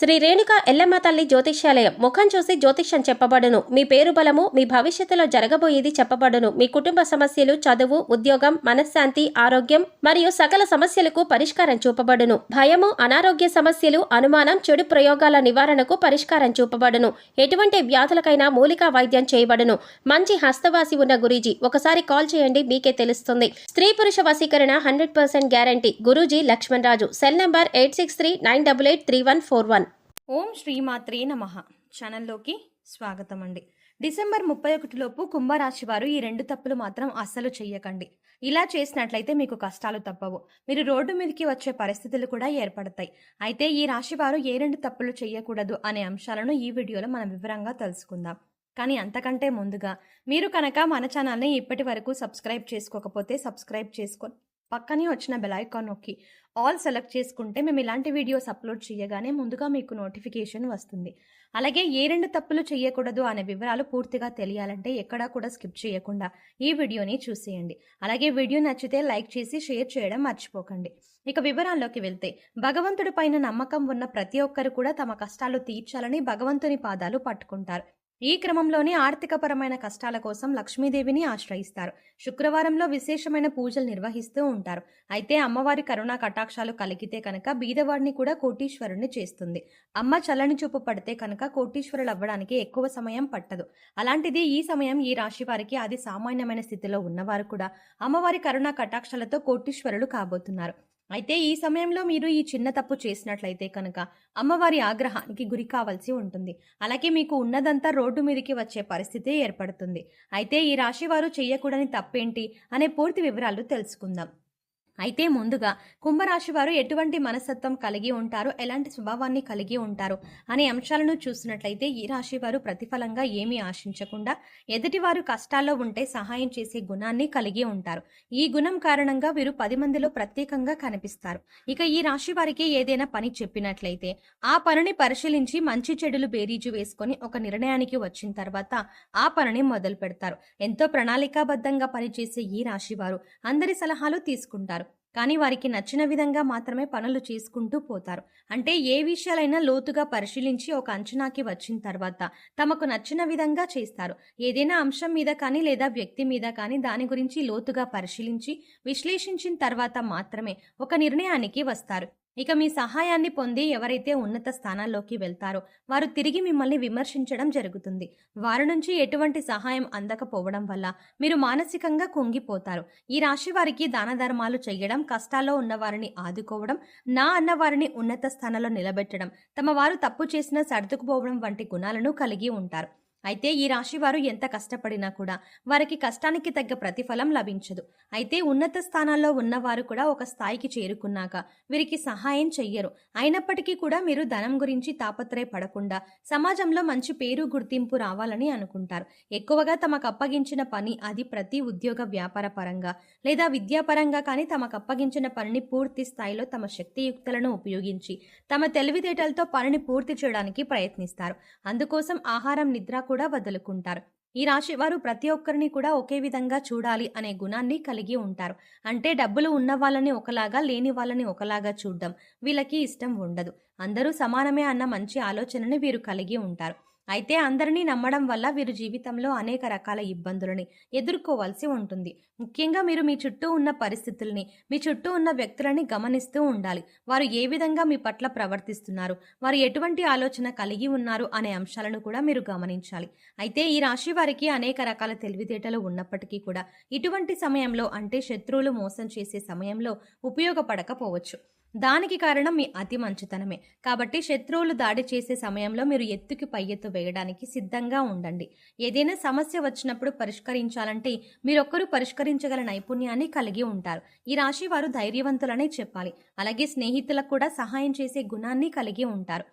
శ్రీ రేణుక ఎల్లమ్మ తల్లి జ్యోతిష్యాలయం ముఖం చూసి జ్యోతిష్యం చెప్పబడును. మీ పేరు బలము, మీ భవిష్యత్తులో జరగబోయేది చెప్పబడును. మీ కుటుంబ సమస్యలు, చదువు, ఉద్యోగం, మనశ్శాంతి, ఆరోగ్యం మరియు సకల సమస్యలకు పరిష్కారం చూపబడును. భయము, అనారోగ్య సమస్యలు, అనుమానం, చెడు ప్రయోగాల నివారణకు పరిష్కారం చూపబడును. ఎటువంటి వ్యాధులకైనా మూలికా వైద్యం చేయబడును. మంచి హస్తవాసి ఉన్న గురూజీ, ఒకసారి కాల్ చేయండి, మీకే తెలుస్తుంది. స్త్రీ పురుష వశీకరణ 100% guarantee. Guruji Lakshman Raju. Cell number 8639883141. ఓం శ్రీమాత్రే నమః. ఛానల్లోకి స్వాగతం అండి. డిసెంబర్ 31 లోపు కుంభరాశి వారు ఈ 2 తప్పులు మాత్రం అస్సలు చెయ్యకండి. ఇలా చేసినట్లయితే మీకు కష్టాలు తప్పవు. మీరు రోడ్డు మీదకి వచ్చే పరిస్థితులు కూడా ఏర్పడతాయి. అయితే ఈ రాశి వారు ఏ 2 తప్పులు చెయ్యకూడదు అనే అంశాలను ఈ వీడియోలో మనం వివరంగా తెలుసుకుందాం. కానీ అంతకంటే ముందుగా మీరు కనుక మన ఛానల్ని ఇప్పటి వరకు సబ్స్క్రైబ్ చేసుకోకపోతే సబ్స్క్రైబ్ చేసుకొని పక్కనే వచ్చిన బెల్ ఐకాన్ నొక్కి ఆల్ సెలెక్ట్ చేసుకుంటే మేము ఇలాంటి వీడియోస్ అప్లోడ్ చేయగానే ముందుగా మీకు నోటిఫికేషన్ వస్తుంది. అలాగే ఏ 2 తప్పులు చేయకూడదు అనే వివరాలు పూర్తిగా తెలియాలంటే ఎక్కడా కూడా స్కిప్ చేయకుండా ఈ వీడియోని చూసేయండి. అలాగే వీడియో నచ్చితే లైక్ చేసి షేర్ చేయడం మర్చిపోకండి. ఇక వివరాల్లోకి వెళ్తే, భగవంతుడి పైన నమ్మకం ఉన్న ప్రతి ఒక్కరు కూడా తమ కష్టాలు తీర్చాలని భగవంతుని పాదాలు పట్టుకుంటారు. ఈ క్రమంలోనే ఆర్థికపరమైన కష్టాల కోసం లక్ష్మీదేవిని ఆశ్రయిస్తారు. శుక్రవారంలో విశేషమైన పూజలు నిర్వహిస్తూ ఉంటారు. అయితే అమ్మవారి కరుణా కటాక్షాలు కలిగితే కనుక బీదవాడిని కూడా కోటీశ్వరుణ్ణి చేస్తుంది. అమ్మ చల్లని చూపు పడితే కనుక కోటీశ్వరులు అవ్వడానికి ఎక్కువ సమయం పట్టదు. అలాంటిది ఈ సమయం ఈ రాశి వారికి అది సామాన్యమైన స్థితిలో ఉన్నవారు కూడా అమ్మవారి కరుణా కటాక్షాలతో కోటీశ్వరులు కాబోతున్నారు. అయితే ఈ సమయంలో మీరు ఈ చిన్న తప్పు చేసినట్లయితే కనుక అమ్మవారి ఆగ్రహానికి గురి కావాల్సి ఉంటుంది. అలాగే మీకు ఉన్నదంతా రోడ్డు మీదకి వచ్చే పరిస్థితి ఏర్పడుతుంది. అయితే ఈ రాశి వారు చేయకూడని తప్పేంటి అనే పూర్తి వివరాలు తెలుసుకుందాం. అయితే ముందుగా కుంభరాశి వారు ఎటువంటి మనస్తత్వం కలిగి ఉంటారు, ఎలాంటి స్వభావాన్ని కలిగి ఉంటారు అనే అంశాలను చూసినట్లయితే ఈ రాశి వారు ప్రతిఫలంగా ఏమీ ఆశించకుండా ఎదుటివారు కష్టాల్లో ఉంటే సహాయం చేసే గుణాన్ని కలిగి ఉంటారు. ఈ గుణం కారణంగా వీరు 10 మందిలో ప్రత్యేకంగా కనిపిస్తారు. ఇక ఈ రాశి వారికి ఏదైనా పని చెప్పినట్లయితే ఆ పనిని పరిశీలించి మంచి చెడులు బేరీజు వేసుకొని ఒక నిర్ణయానికి వచ్చిన తర్వాత ఆ పనిని మొదలు పెడతారు. ఎంతో ప్రణాళికాబద్ధంగా పనిచేసే ఈ రాశి వారు అందరి సలహాలు తీసుకుంటారు. కానీ వారికి నచ్చిన విధంగా మాత్రమే పనులు చేసుకుంటూ పోతారు. అంటే ఏ విషయాలైనా లోతుగా పరిశీలించి ఒక అంచనాకి వచ్చిన తర్వాత తమకు నచ్చిన విధంగా చేస్తారు. ఏదైనా అంశం మీద కానీ లేదా వ్యక్తి మీద కానీ దాని గురించి లోతుగా పరిశీలించి విశ్లేషించిన తర్వాత మాత్రమే ఒక నిర్ణయానికి వస్తారు. ఇక మీ సహాయాన్ని పొంది ఎవరైతే ఉన్నత స్థానాల్లోకి వెళ్తారో వారు తిరిగి మిమ్మల్ని విమర్శించడం జరుగుతుంది. వారి నుంచి ఎటువంటి సహాయం అందకపోవడం వల్ల మీరు మానసికంగా కుంగిపోతారు. ఈ రాశి వారికి దాన ధర్మాలు చేయడం, కష్టాల్లో ఉన్నవారిని ఆదుకోవడం, నా అన్నవారిని ఉన్నత స్థానంలో నిలబెట్టడం, తమ వారు తప్పు చేసినా సర్దుకుపోవడం వంటి గుణాలను కలిగి ఉంటారు. అయితే ఈ రాశి వారు ఎంత కష్టపడినా కూడా వారికి కష్టానికి తగ్గ ప్రతిఫలం లభించదు. అయితే ఉన్నత స్థానాల్లో ఉన్నవారు కూడా ఒక స్థాయికి చేరుకున్నాక వీరికి సహాయం చెయ్యరు. అయినప్పటికీ కూడా మీరు ధనం గురించి తాపత్రయపడకుండా సమాజంలో మంచి పేరు గుర్తింపు రావాలని అనుకుంటారు. ఎక్కువగా తమకు అప్పగించిన పని, అది ప్రతి ఉద్యోగ వ్యాపార పరంగా లేదా విద్యాపరంగా కానీ తమకు అప్పగించిన పనిని పూర్తి స్థాయిలో తమ శక్తియుక్తులను ఉపయోగించి తమ తెలివితేటలతో పనిని పూర్తి చేయడానికి ప్రయత్నిస్తారు. అందుకోసం ఆహారం, నిద్ర కూడా వదులుకుంటారు. ఈ రాశి వారు ప్రతి ఒక్కరిని కూడా ఒకే విధంగా చూడాలి అనే గుణాన్ని కలిగి ఉంటారు. అంటే డబ్బులు ఉన్న వాళ్ళని ఒకలాగా, లేని వాళ్ళని ఒకలాగా చూడడం వీళ్ళకి ఇష్టం ఉండదు. అందరూ సమానమే అన్న మంచి ఆలోచనని వీరు కలిగి ఉంటారు. అయితే అందరినీ నమ్మడం వల్ల వీరు జీవితంలో అనేక రకాల ఇబ్బందులని ఎదుర్కోవాల్సి ఉంటుంది. ముఖ్యంగా మీరు మీ చుట్టూ ఉన్న పరిస్థితుల్ని, మీ చుట్టూ ఉన్న వ్యక్తులని గమనిస్తూ ఉండాలి. వారు ఏ విధంగా మీ పట్ల ప్రవర్తిస్తున్నారు, వారు ఎటువంటి ఆలోచన కలిగి ఉన్నారు అనే అంశాలను కూడా మీరు గమనించాలి. అయితే ఈ రాశి వారికి అనేక రకాల తెలివితేటలు ఉన్నప్పటికీ కూడా ఇటువంటి సమయంలో, అంటే శత్రువులు మోసం చేసే సమయంలో ఉపయోగపడకపోవచ్చు. దానికి కారణం మీ అతి మంచితనమే. కాబట్టి శత్రువులు దాడి చేసే సమయంలో మీరు ఎత్తుకి పై ఎత్తు వేయడానికి సిద్ధంగా ఉండండి. ఏదైనా సమస్య వచ్చినప్పుడు పరిష్కరించాలంటే మీరొక్కరు పరిష్కరించగల నైపుణ్యాన్ని కలిగి ఉంటారు. ఈ రాశి వారు ధైర్యవంతులనే చెప్పాలి. అలాగే స్నేహితులకు కూడా సహాయం చేసే గుణాన్ని కలిగి ఉంటారు.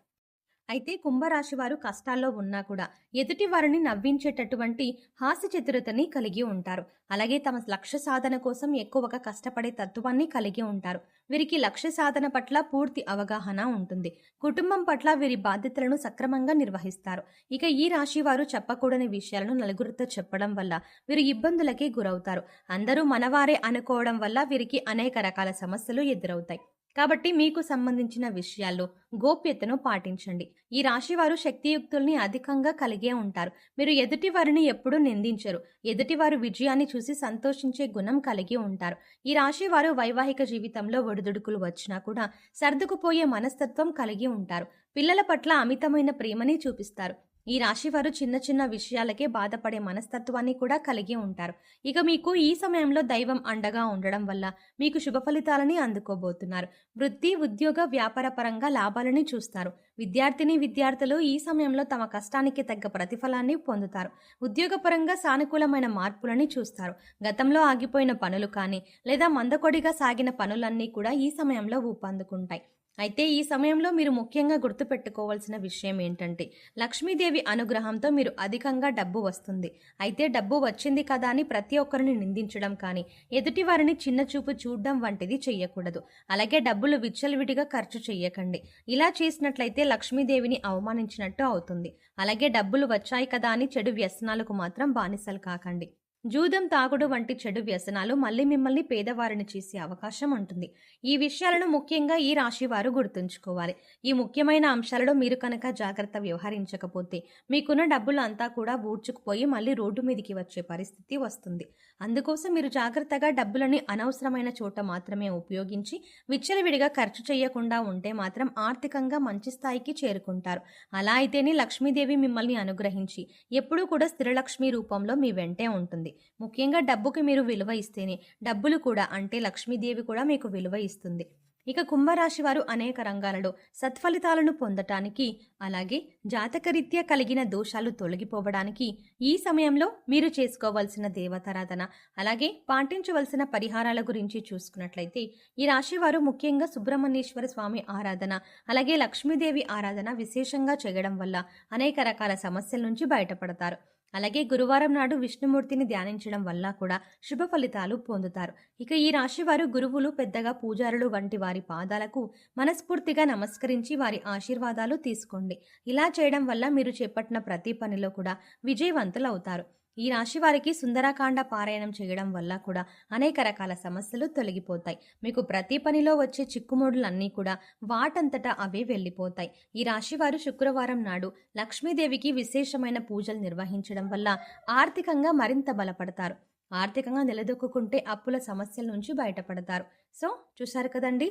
అయితే కుంభరాశి వారు కష్టాల్లో ఉన్నా కూడా ఎదుటి వారిని నవ్వించేటటువంటి హాస్య చతురతని కలిగి ఉంటారు. అలాగే తమ లక్ష్య సాధన కోసం ఎక్కువగా కష్టపడే తత్వాన్ని కలిగి ఉంటారు. వీరికి లక్ష్య సాధన పట్ల పూర్తి అవగాహన ఉంటుంది. కుటుంబం పట్ల వీరి బాధ్యతలను సక్రమంగా నిర్వహిస్తారు. ఇక ఈ రాశి వారు చెప్పకూడని విషయాలను నలుగురితో చెప్పడం వల్ల వీరు ఇబ్బందులకి గురవుతారు. అందరూ మనవారే అనుకోవడం వల్ల వీరికి అనేక రకాల సమస్యలు ఎదురవుతాయి. కాబట్టి మీకు సంబంధించిన విషయాల్లో గోప్యతను పాటించండి. ఈ రాశి వారు శక్తియుక్తుల్ని అధికంగా కలిగే ఉంటారు. మీరు ఎదుటి వారిని ఎప్పుడూ నిందించరు. ఎదుటివారు విజయాన్ని చూసి సంతోషించే గుణం కలిగి ఉంటారు. ఈ రాశి వారు వైవాహిక జీవితంలో ఒడిదుడుకులు వచ్చినా కూడా సర్దుకుపోయే మనస్తత్వం కలిగి ఉంటారు. పిల్లల పట్ల అమితమైన ప్రేమని చూపిస్తారు. ఈ రాశి వారు చిన్న చిన్న విషయాలకే బాధపడే మనస్తత్వాన్ని కూడా కలిగి ఉంటారు. ఇక మీకు ఈ సమయంలో దైవం అండగా ఉండడం వల్ల మీకు శుభ ఫలితాలని అందుకోబోతున్నారు. వృత్తి, ఉద్యోగ, వ్యాపార పరంగా లాభాలని చూస్తారు. విద్యార్థులు ఈ సమయంలో తమ కష్టానికి తగ్గ ప్రతిఫలాన్ని పొందుతారు. ఉద్యోగపరంగా సానుకూలమైన మార్పులని చూస్తారు. గతంలో ఆగిపోయిన పనులు కానీ లేదా మందకొడిగా సాగిన పనులన్నీ కూడా ఈ సమయంలో ఊపందుకుంటాయి. అయితే ఈ సమయంలో మీరు ముఖ్యంగా గుర్తుపెట్టుకోవాల్సిన విషయం ఏంటంటే లక్ష్మీదేవి అనుగ్రహంతో మీరు అధికంగా డబ్బు వస్తుంది. అయితే డబ్బు వచ్చింది కదా అని ప్రతి ఒక్కరిని నిందించడం కానీ ఎదుటి వారిని చిన్న చూపు చూడడం వంటిది చెయ్యకూడదు. అలాగే డబ్బులు విచ్చలవిడిగా ఖర్చు చెయ్యకండి. ఇలా చేసినట్లయితే లక్ష్మీదేవిని అవమానించినట్టు అవుతుంది. అలాగే డబ్బులు వచ్చాయి కదా అని చెడు వ్యసనాలకు మాత్రం బానిసలు కాకండి. జూదం, తాగుడు వంటి చెడు వ్యసనాలు మళ్ళీ మిమ్మల్ని పేదవారిని చేసే అవకాశం ఉంటుంది. ఈ విషయాలను ముఖ్యంగా ఈ రాశి వారు గుర్తుంచుకోవాలి. ఈ ముఖ్యమైన అంశాలలో మీరు కనుక జాగ్రత్త వ్యవహరించకపోతే మీకున్న డబ్బులు అంతా కూడా ఊడ్చుకుపోయి మళ్ళీ రోడ్డు మీదకి వచ్చే పరిస్థితి వస్తుంది. అందుకోసం మీరు జాగ్రత్తగా డబ్బులని అనవసరమైన చోట మాత్రమే ఉపయోగించి విచ్చలవిడిగా ఖర్చు చేయకుండా ఉంటే మాత్రం ఆర్థికంగా మంచి స్థాయికి చేరుకుంటారు. అలా అయితేనే లక్ష్మీదేవి మిమ్మల్ని అనుగ్రహించి ఎప్పుడూ కూడా స్థిరలక్ష్మి రూపంలో మీ వెంటే ఉంటుంది. ముఖ్యంగా డబ్బుకి మీరు విలువ ఇస్తేనే డబ్బులు కూడా అంటే లక్ష్మీదేవి కూడా మీకు విలువ ఇస్తుంది. ఇక కుంభరాశి వారు అనేక రంగాలలో సత్ఫలితాలను పొందటానికి అలాగే జాతకరీత్యా కలిగిన దోషాలు తొలగిపోవడానికి ఈ సమయంలో మీరు చేసుకోవాల్సిన దేవతారాధన అలాగే పాటించవలసిన పరిహారాల గురించి చూసుకున్నట్లయితే ఈ రాశి వారు ముఖ్యంగా సుబ్రహ్మణ్యేశ్వర స్వామి ఆరాధన అలాగే లక్ష్మీదేవి ఆరాధన విశేషంగా చేయడం వల్ల అనేక రకాల సమస్యల నుంచి బయటపడతారు. అలాగే గురువారం నాడు విష్ణుమూర్తిని ధ్యానించడం వల్ల కూడా శుభ ఫలితాలు పొందుతారు. ఇక ఈ రాశి వారు గురువులు, పెద్దగా పూజారులు వంటి వారి పాదాలకు మనస్ఫూర్తిగా నమస్కరించి వారి ఆశీర్వాదాలు తీసుకోండి. ఇలా చేయడం వల్ల మీరు చేపట్టిన ప్రతి పనిలో కూడా విజయవంతులవుతారు. ఈ రాశి వారికి సుందరకాండ పారాయణం చేయడం వల్ల కూడా అనేక రకాల సమస్యలు తొలగిపోతాయి. మీకు ప్రతి పనిలో వచ్చే చిక్కుముడులన్నీ కూడా వాటంతటా అవే వెళ్ళిపోతాయి. ఈ రాశి వారు శుక్రవారం నాడు లక్ష్మీదేవికి విశేషమైన పూజలు నిర్వహించడం వల్ల ఆర్థికంగా మరింత బలపడతారు. ఆర్థికంగా నిలదొక్కుంటే అప్పుల సమస్యల నుంచి బయటపడతారు. సో చూశారు కదండి,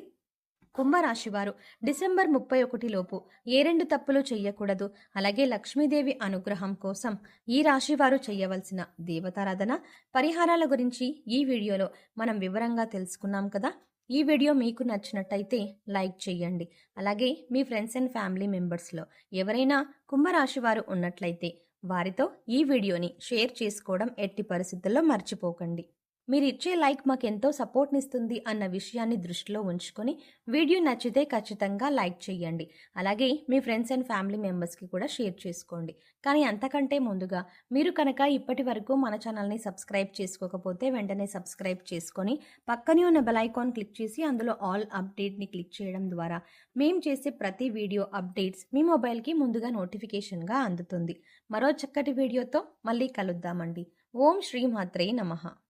కుంభరాశి వారు డిసెంబర్ 31 లోపు ఏ 2 తప్పులు చెయ్యకూడదు. అలాగే లక్ష్మీదేవి అనుగ్రహం కోసం ఈ రాశి వారు చేయవలసిన దేవతారాధన పరిహారాల గురించి ఈ వీడియోలో మనం వివరంగా తెలుసుకున్నాం కదా. ఈ వీడియో మీకు నచ్చినట్టయితే లైక్ చేయండి. అలాగే మీ ఫ్రెండ్స్ అండ్ ఫ్యామిలీ మెంబర్స్లో ఎవరైనా కుంభరాశి వారు ఉన్నట్లయితే వారితో ఈ వీడియోని షేర్ చేసుకోవడం ఎట్టి పరిస్థితుల్లో మర్చిపోకండి. మీరు ఇచ్చే లైక్ మాకెంతో సపోర్ట్నిస్తుంది అన్న విషయాన్ని దృష్టిలో ఉంచుకొని వీడియో నచ్చితే ఖచ్చితంగా లైక్ చేయండి. అలాగే మీ ఫ్రెండ్స్ అండ్ ఫ్యామిలీ మెంబర్స్కి కూడా షేర్ చేసుకోండి. కానీ అంతకంటే ముందుగా మీరు కనుక ఇప్పటి వరకు మన ఛానల్ని సబ్స్క్రైబ్ చేసుకోకపోతే వెంటనే సబ్స్క్రైబ్ చేసుకొని పక్కనే ఉన్న బెల్ ఐకాన్ క్లిక్ చేసి అందులో ఆల్ అప్డేట్ని క్లిక్ చేయడం ద్వారా మేము చేసే ప్రతి వీడియో అప్డేట్స్ మీ మొబైల్కి ముందుగా నోటిఫికేషన్గా అందుతుంది. మరో చక్కటి వీడియోతో మళ్ళీ కలుద్దామండి. ఓం శ్రీ మాత్రే నమః.